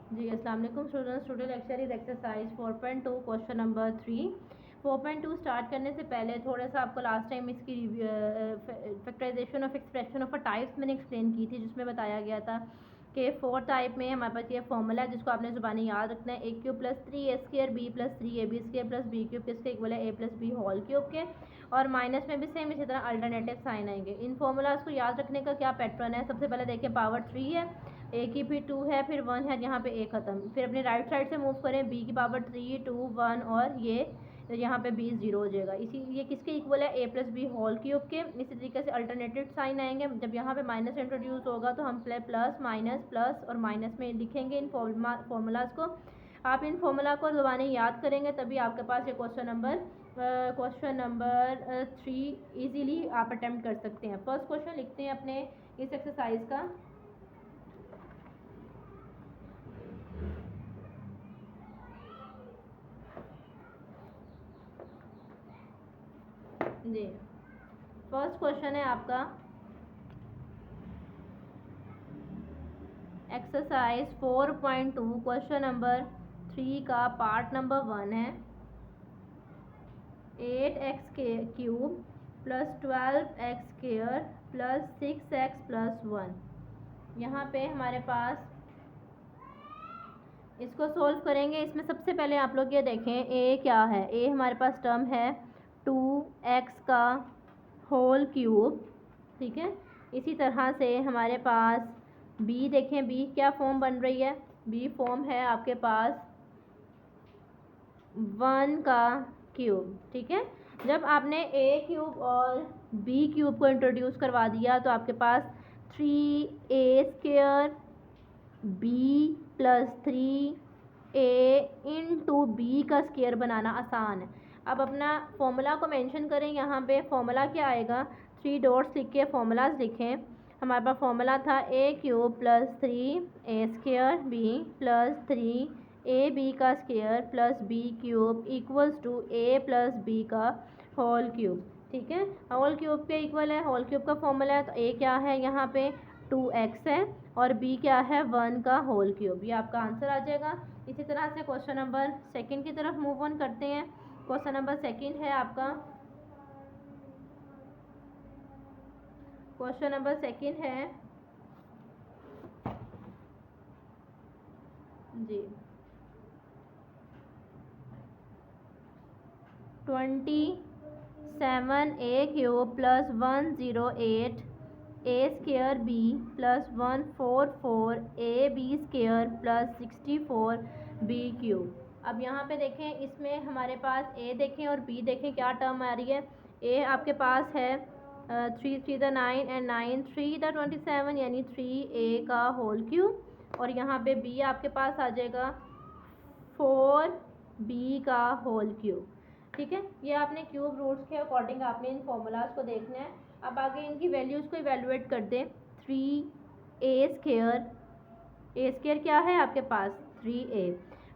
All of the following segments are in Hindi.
जी अस्सलाम वालेकुम students. Today lecture is exercise 4.2 question number 3। 4.2 start करने से पहले थोड़ा सा आपको लास्ट टाइम इसकी factorization of expression of a types मैंने एक्सप्लेन की थी, जिसमें बताया गया था कि 4 टाइप में हमारे पास ये फॉर्मूला है जिसको आपने ज़ुबानी याद रखना है। ए cube plus 3a² B plus 3ab square plus B cube किसके इक्वल है a plus B whole cube के। और माइनस में भी सेम इसी तरह अल्टरनेटिव साइन आएंगे। इन फॉर्मूलाज को याद रखने का क्या पैटर्न है? सबसे पहले देखिए पावर 3 है, ए की भी 2 है, फिर 1 है, यहाँ पे ए ख़त्म। फिर अपने राइट साइड से मूव करें, बी की पावर 3 2 1 और ये यहाँ पे बी 0 हो जाएगा। इसी ये किसके इक्वल है? A plus B whole cube के। इसी तरीके से अल्टरनेटिव साइन आएंगे। जब यहाँ पे माइनस इंट्रोड्यूस होगा तो हम प्लस और माइनस में लिखेंगे इन फॉर्मूलाज को। आप इन फॉर्मूला को ज़बानी याद करेंगे तभी आपके पास ये क्वेश्चन नंबर 3 इजीली आप अटेम्प्ट कर सकते हैं। फर्स्ट क्वेश्चन लिखते हैं अपने इस एक्सरसाइज का। जी फर्स्ट क्वेश्चन है आपका एक्सरसाइज 4.2 क्वेश्चन नंबर 3 का पार्ट नंबर 1 है। 8x³ plus 12x² plus 6x plus 1। यहाँ पे हमारे पास इसको सोल्व करेंगे। इसमें सबसे पहले आप लोग ये देखें ए क्या है। ए हमारे पास टर्म है 2x का होल क्यूब, ठीक है। इसी तरह से हमारे पास बी देखें, बी क्या फॉर्म बन रही है? बी फॉर्म है आपके पास 1 का क्यूब, ठीक है। जब आपने ए क्यूब और बी क्यूब को इंट्रोड्यूस करवा दिया तो आपके पास 3a² B plus 3a into b का स्क्वायर बनाना आसान है। अब अपना फॉर्मूला को मेंशन करें। यहाँ पे फॉर्मूला क्या आएगा? 3 डॉट्स लिख के फॉर्मूलाज लिखें। हमारे पास फॉर्मूला था a³ plus 3a² B plus 3ab का square plus B cube equals to a plus b का होल क्यूब, ठीक है। होल क्यूब के इक्वल है, होल क्यूब का फॉर्मूला है। तो a क्या है? यहाँ पे 2x है और b क्या है? 1 का होल क्यूब। ये आपका आंसर आ जाएगा। इसी तरह से क्वेश्चन नंबर सेकंड की तरफ मूव ऑन करते हैं। क्वेश्चन नंबर सेकंड है आपका, क्वेश्चन नंबर सेकंड है जी 27a³ plus 108 a² b plus 144 ab² plus 64 b cube. अब यहाँ पे देखें, इसमें हमारे पास ए देखें और बी देखें क्या टर्म आ रही है। ए आपके पास है 3 3 द 9 एंड 9 3 द 27 यानी 3a का होल क्यूब। और यहाँ पे बी आपके पास आ जाएगा 4b का होल क्यूब, ठीक है। ये आपने क्यूब रूट्स के अकॉर्डिंग आपने इन फॉर्मूलाज को देखना है। अब आगे इनकी वैल्यूज़ को इवेलुएट कर दें। 3a² a² क्या है आपके पास? 3a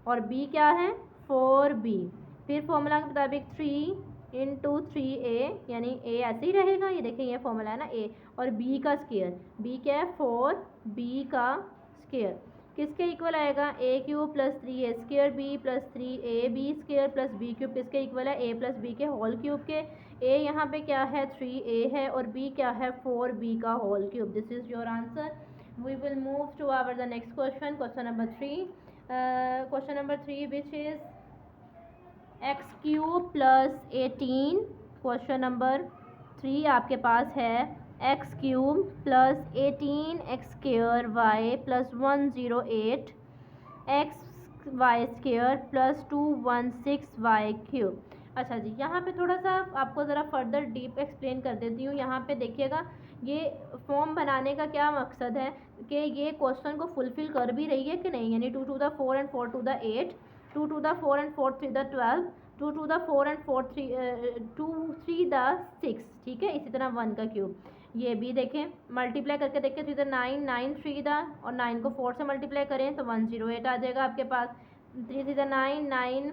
और b क्या है? 4b। फिर फॉर्मूला के मुताबिक 3 इंटू 3a यानी a ऐसे ही रहेगा। ये देखें ये फॉर्मूला है ना, a और b का स्क्वायर। b क्या है? 4b का स्क्वायर किसके इक्वल आएगा? a³ plus 3a² B plus 3ab² plus B cube किसके इक्वल है? a प्लस बी के होल क्यूब के। a यहाँ पे क्या है? 3a है और b क्या है? 4b का whole cube. This is your answer. We will move to our the next question, question number 3। Question number 3 which is x³ plus 18। Question number 3 आपके पास है x³ plus 18x² y plus 108 xy² plus 216 y³। अच्छा जी, यहाँ पे थोड़ा सा आपको ज़रा फर्दर डीप एक्सप्लेन कर देती हूँ। यहाँ पे देखिएगा, ये फॉर्म बनाने का क्या मकसद है कि ये क्वेश्चन को फुलफ़िल कर भी रही है कि नहीं, यानी 2 to the 4 and 4 to the 8, 2 to the 4 and 4 3 the 12, 2 to the 4 and 4 3 2 3 the 6, ठीक है। इसी तरह 1 का क्यूब। ये भी देखें, मल्टीप्लाई करके देखें तो इधर 9 9 3 दा और 9 को 4 से मल्टीप्लाई करें तो 108 आ जाएगा आपके पास। 3 3 दा 9 9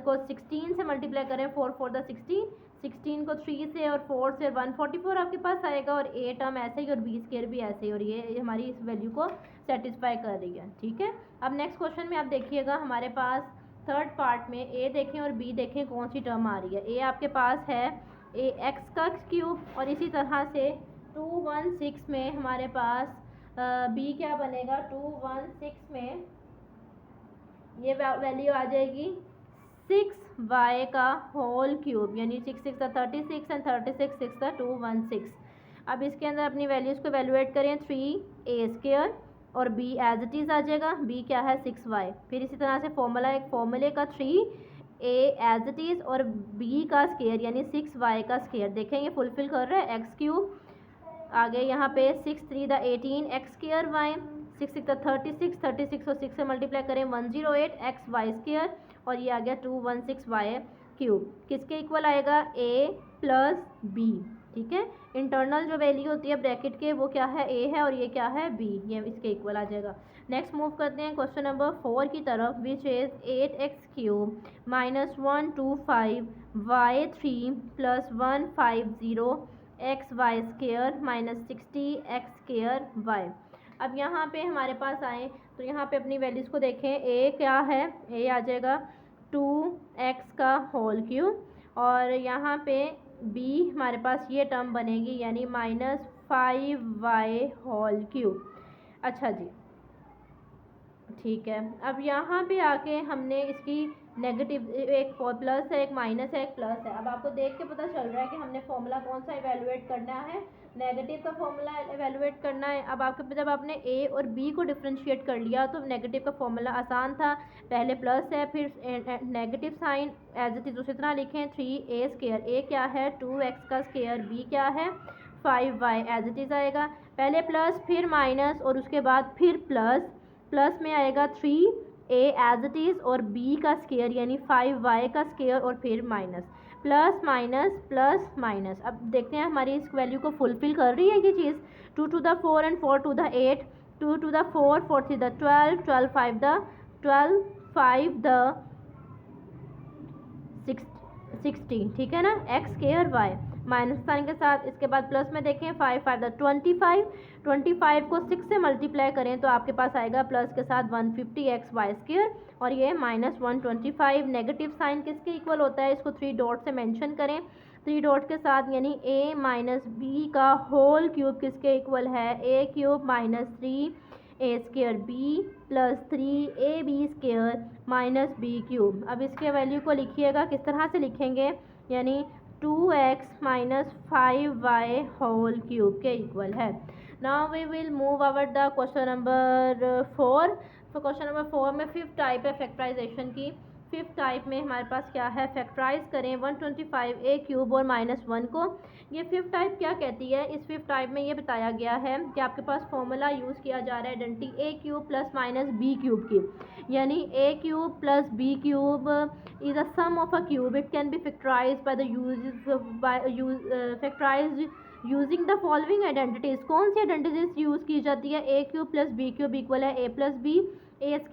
को 16 से मल्टीप्लाई करें 4 4 दा 16 16 को 3 से और 4 से 144 आपके पास आएगा, और ए टर्म ऐसे ही और बी स्क्वायर भी ऐसे ही, और ये हमारी इस वैल्यू को सेटिस्फाई कर रही है। ठीक है, अब नेक्स्ट क्वेश्चन में आप देखिएगा हमारे पास थर्ड पार्ट में ए देखें और बी देखें कौन सी टर्म आ रही है। ए आपके पास है ए एक्स का क्यूब, और इसी तरह से 216 में हमारे पास बी क्या बनेगा, 216 में ये वैल्यू आ जाएगी 6y का होल क्यूब, यानी 6 6 36 एंड 36 6 216। अब इसके अंदर अपनी वैल्यूज़ को वैल्यूएट करें, 3a² और b एज इट इज़ आ जाएगा, b क्या है 6y। फिर इसी तरह से एक फॉर्मूले का 3a एज इट इज़ और b का स्केयर यानी 6y का स्केयर, देखें ये फुलफिल कर रहा है, x³ आगे यहाँ पे 6 3 18 x² y, 6 6 36 36 और 6 से मल्टीप्लाई करें 108 x y², और ये आ गया 216y³। किसके इक्वल आएगा, a प्लस b। ठीक है, इंटरनल जो वैल्यू होती है ब्रैकेट के वो क्या है, a है, और ये क्या है b, ये इसके इक्वल आ जाएगा। नेक्स्ट मूव करते हैं क्वेश्चन नंबर 4 की तरफ, which is 8x³ -125 y3 + 150 xy² -60 x²y। अब यहाँ पे हमारे पास आए तो यहाँ पे अपनी वैल्यूज़ को देखें, a क्या है, a आ जाएगा 2x का होल क्यूब, और यहाँ पे b हमारे पास ये टर्म बनेगी यानी -5y होल क्यूब। अच्छा जी, ठीक है, अब यहाँ पे आके हमने इसकी नेगेटिव, एक प्लस है, एक माइनस है, एक प्लस है। अब आपको देख के पता चल रहा है कि हमने फॉर्मूला कौन सा इवेलुएट करना है, नेगेटिव का फॉर्मूला इवेलुएट करना है। अब आपके जब आपने ए और बी को डिफ्रेंशिएट कर लिया तो नेगेटिव का फॉर्मूला आसान था, पहले प्लस है फिर negative sign as it is उसी तरह लिखें, 3a², ए क्या है 2x का स्क्वायर, बी क्या है 5y एज इट इज़ आएगा, पहले प्लस फिर माइनस और उसके बाद फिर प्लस, प्लस में आएगा 3a एज इट इज़ और b का स्क्वायर यानी 5y का स्क्वायर, और फिर minus, plus minus plus minus. अब देखते हैं हमारी इस वैल्यू को फुलफिल कर रही है ये चीज़, 2 to the 4 and 4 to the 8, 2 to the 4, 4 to the 12, 12 5 the 12, 5 the 16, ठीक है ना, x² y माइनस साइन के साथ, इसके बाद प्लस में देखें 5 5 द 25, 25 को 6 से मल्टीप्लाई करें तो आपके पास आएगा प्लस के साथ 150 xy², और ये -125। नेगेटिव साइन किसके इक्वल होता है, इसको 3 डॉट से मेंशन करें, 3 डॉट के साथ, यानी a माइनस बी का होल क्यूब किसके इक्वल है, a³ -3a² b plus 3ab² -b³। अब इसके वैल्यू को लिखिएगा, किस तरह से लिखेंगे, यानी 2x - 5y होल क्यूब के इक्वल है। Now we will move our the question number 4। तो क्वेश्चन नंबर 4 में फिफ्थ टाइप है फैक्टराइजेशन की। फिफ्थ टाइप में हमारे पास क्या है, फैक्टराइज करें 125a³ और -1 को। ये फिफ्थ टाइप क्या कहती है, इस फिफ्थ टाइप में ये बताया गया है कि आपके पास फॉर्मूला यूज़ किया जा रहा है आइडेंटिटी a³ + -b³ की, यानी a³ + b³ is a sum of a cube. It can be factorized by the factorized using the following identities. कौन सी आइडेंटिटीज़ यूज़ की जाती है, a³ + b³ इक्वल है a + b, a² -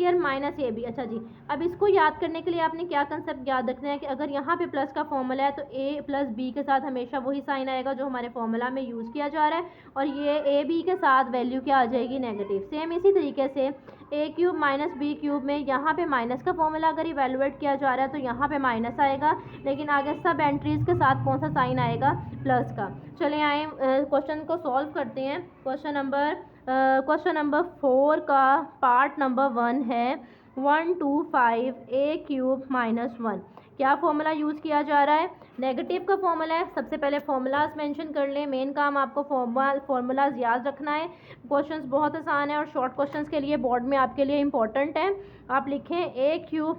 ab। अच्छा जी, अब इसको याद करने के लिए आपने क्या कंसेप्ट याद रखना है कि अगर यहाँ पे प्लस का फॉर्मूला है तो a + b के साथ हमेशा वही साइन आएगा जो हमारे फॉर्मूला में यूज़ किया जा रहा है, और ये a b के साथ वैल्यू क्या आ जाएगी, नेगेटिव। सेम इसी तरीके से a³ - b³ में यहाँ पे माइनस का फॉर्मूला अगर इवेलुएट किया जा रहा है तो यहाँ पे माइनस आएगा, लेकिन आगे सब एंट्रीज़ के साथ कौन सा साइन आएगा, प्लस का। चले आए क्वेश्चन को सॉल्व करते हैं। क्वेश्चन नंबर 4 का पार्ट नंबर 1 है 125a³ -1। क्या फॉर्मूला यूज़ किया जा रहा है, नेगेटिव का फॉर्मूला है। सबसे पहले फॉर्मूलाज मेंशन कर लें, मेन काम आपको फॉर्मूलाज याद रखना है। क्वेश्चंस बहुत आसान है और शॉर्ट क्वेश्चंस के लिए बोर्ड में आपके लिए इंपॉर्टेंट है। आप लिखें a³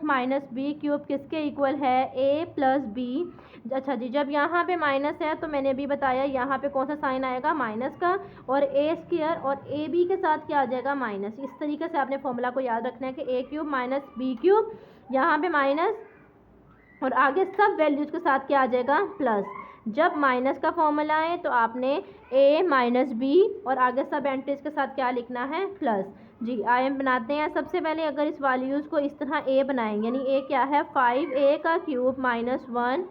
- b³ किसके इक्वल है, a + b। अच्छा जी, जब यहाँ पे माइनस है तो मैंने अभी बताया यहाँ पे कौन सा साइन आएगा, माइनस का, और a² और ab के साथ क्या आ जाएगा, माइनस। इस तरीके से आपने फॉर्मूला को याद रखना है कि a³ - b³, यहाँ पे माइनस और आगे सब वैल्यूज़ के साथ क्या आ जाएगा, प्लस। जब माइनस का फॉर्मूला है तो आपने a - b और आगे सब एंट्रीज के साथ क्या लिखना है, प्लस। जी, आए बनाते हैं। सबसे पहले अगर इस वैल्यूज़ को इस तरह a बनाएंगे, यानी a क्या है 5a³ - 1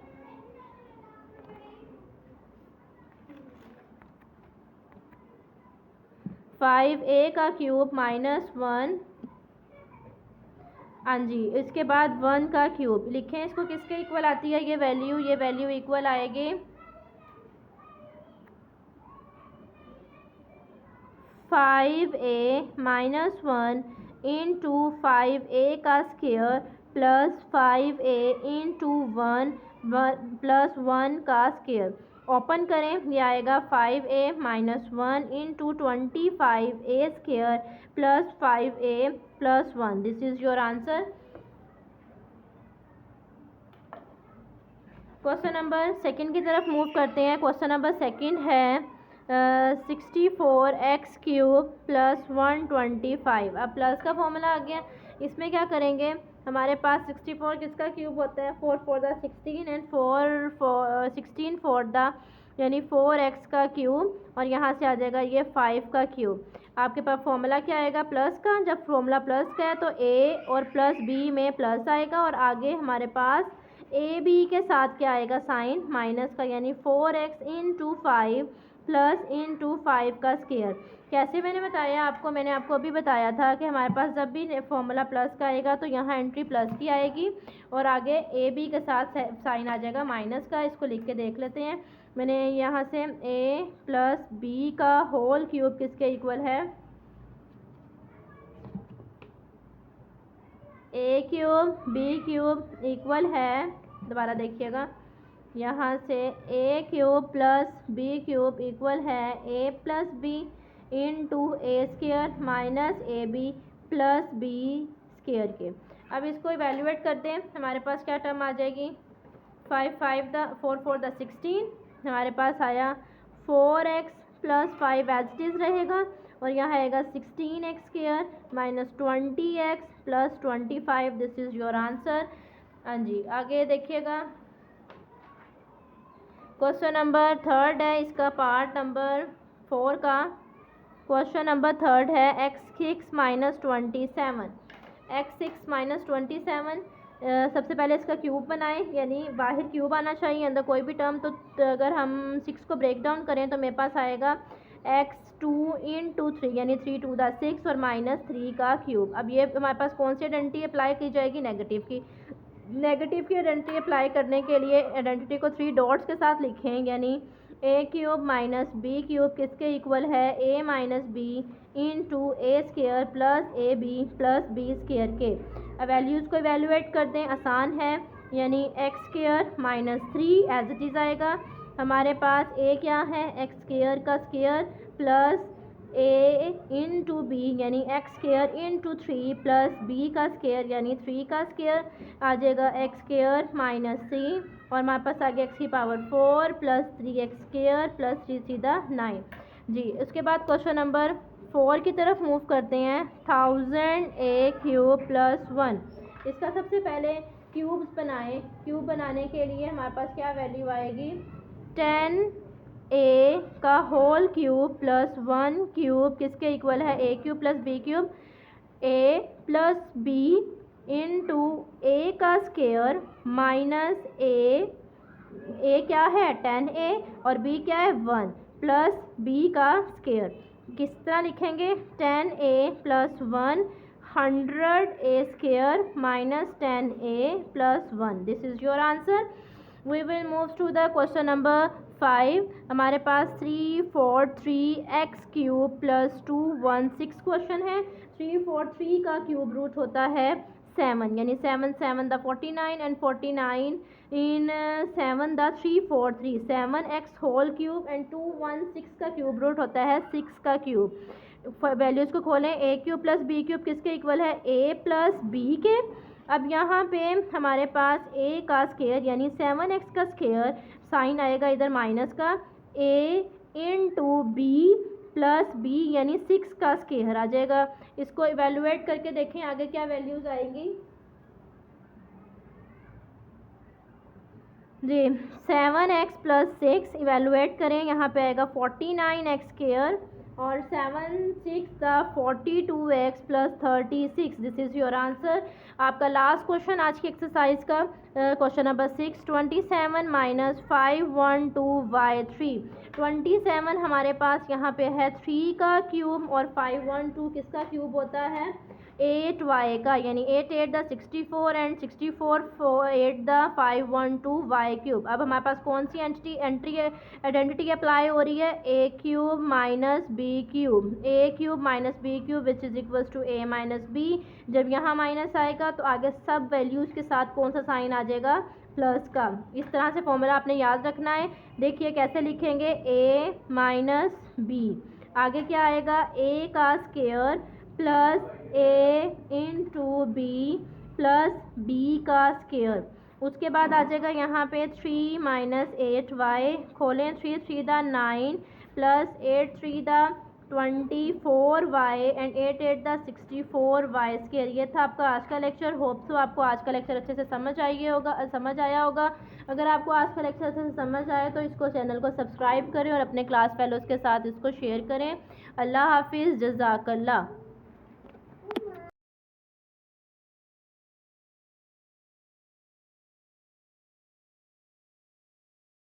5a का क्यूब माइनस 1, हाँ जी, इसके बाद 1 का क्यूब लिखें। इसको किसके इक्वल आती है ये वैल्यू इक्वल आएगी 5a माइनस 1 इंटू 5a का square plus 5a into 1 plus 1 का स्क्वायर। ओपन करें, ये आएगा 5a minus 1 into 25a square plus 5a plus 1। This is your answer. Question number second की तरफ मूव करते हैं। क्वेश्चन नंबर सेकंड है 64x क्यूब प्लस 125। अब प्लस का फॉर्मूला आ गया। इसमें क्या करेंगे, हमारे पास 64 किसका क्यूब होता है 4 4 द 16 एंड 16 4 द यानी 4x का क्यूब, और यहाँ से आ जाएगा ये 5 का क्यूब। आपके पास फॉर्मूला क्या आएगा प्लस का। जब फॉर्मूला प्लस का है तो a और प्लस b में प्लस आएगा, और आगे हमारे पास ए बी के साथ क्या आएगा साइन माइनस का, यानी 4x इंटू 5 प्लस इंटू 5 का स्क्वायर। कैसे मैंने आपको अभी बताया था कि हमारे पास जब भी फॉर्मूला प्लस का आएगा तो यहाँ एंट्री प्लस की आएगी और आगे ए बी के साथ साइन आ जाएगा माइनस का। इसको लिख के देख लेते हैं। मैंने यहाँ से ए प्लस बी का होल क्यूब किसके इक्वल है, ए क्यूब बी क्यूब इक्वल है, दोबारा देखिएगा, यहाँ से a cube plus B cube equal है a plus b into a square minus a b plus b square के। अब इसको इवेल्युएट करते हैं। हमारे पास क्या टर्म आ जाएगी 5 5 द 4 4 द 16, हमारे पास आया 4x plus 5 as it is रहेगा, और यहाँ आएगा 16x square minus 20x plus 25। This is your answer. हाँ जी, आगे देखिएगा। क्वेश्चन नंबर थर्ड है, इसका पार्ट नंबर 4 का। क्वेश्चन नंबर थर्ड है x6 माइनस 27। x6 माइनस 27 सबसे पहले इसका क्यूब बनाएं, यानी बाहर क्यूब आना चाहिए अंदर कोई भी टर्म। तो अगर हम 6 को ब्रेक डाउन करें तो मेरे पास आएगा x2 इंटू 3 यानी 3 2 द 6 और माइनस 3 का क्यूब। अब ये हमारे पास कौन सी आइडेंटिटी अप्लाई की जाएगी, नेगेटिव की। नेगेटिव की आइडेंटिटी अप्लाई करने के लिए आइडेंटिटी को 3 डॉट्स के साथ लिखें, यानी a cube minus b cube किसके इक्वल है a minus b into a square plus a b plus b square के। अब वैल्यूज़ को इवेल्युएट कर दें, आसान है, यानी x square minus 3 as it is आएगा। हमारे पास ए क्या है एक्स स्क्वायर का square plus a into b यानी x square into 3 plus b का स्क्वायर यानी 3 का स्क्वायर आ जाएगा एक्स स्क्वायर माइनस 3, और हमारे पास आ गया एक्स की power 4 plus 3x square plus 3 सीधा 9 जी। उसके बाद क्वेश्चन नंबर 4 की तरफ मूव करते हैं। 1000 a क्यूब प्लस 1। इसका सबसे पहले क्यूब्स बनाएं। क्यूब बनाने के लिए हमारे पास क्या वैल्यू आएगी 10a का होल क्यूब प्लस 1 क्यूब किसके इक्वल है a cube plus b cube, a plus b into a का स्क्वायर माइनस ए क्या है 10a और b क्या है 1 प्लस b का स्क्वायर। किस तरह लिखेंगे 10a plus 1 100a square minus 10a plus 1। This is your answer. We will move to the question number 5। हमारे पास 3 4 3x क्यूब प्लस 2 1 6 क्वेश्चन है। 3 4 3 का क्यूब रूट होता है 7 यानी 7 7 द 49 एंड 49 इन 7 द 3 4 3 7x होल क्यूब एंड 2 1 6 का क्यूब रूट होता है 6 का क्यूब। वैल्यूज़ को खोलें a cube plus b cube किसके इक्वल है a प्लस b के। अब यहाँ पे हमारे पास a का स्क्वायर यानी 7x का स्क्वायर साइन आएगा इधर माइनस का a into b plus b यानी 6 का स्क्वायर आ जाएगा। इसको इवेल्युएट करके देखें आगे क्या वैल्यूज़ आएंगी जी। 7x प्लस 6 इवेल्युएट करें, यहाँ पे आएगा 49x स्क्वायर और 7 6 the 42x plus 36, this is your answer. आपका लास्ट क्वेश्चन आज की एक्सरसाइज का क्वेश्चन नंबर 6, 27 माइनस 512y3। 27 हमारे पास यहाँ पे है 3 का क्यूब और 512 किसका क्यूब होता है 8y का, यानी 8 8 the 64 and 64 8 the 512y cube. अब हमारे पास कौन सी आइडेंटिटी अप्लाई हो रही है, a cube minus b cube, a cube minus b cube which is equals to a minus b। जब यहाँ माइनस आएगा तो आगे सब वैल्यूज़ के साथ कौन सा साइन आ जाएगा, प्लस का। इस तरह से फॉर्मूला आपने याद रखना है। देखिए कैसे लिखेंगे, a माइनस b, आगे क्या आएगा a का square plus a into b plus b का स्क्वायर। उसके बाद आ जाएगा यहाँ पे 3 माइनस 8y, खोलें 3 3 the 9 plus 8 3 the 24y and 8 8 the 64y square. ये था आपका आज का लेक्चर। होप सो आपको आज का लेक्चर अच्छे से समझ आया होगा। अगर आपको आज का लेक्चर अच्छे से समझ आए तो इसको चैनल को सब्सक्राइब करें और अपने क्लास फेलोज़ के साथ इसको शेयर करें। अल्लाह हाफिज़, जज़ाकल्लाह।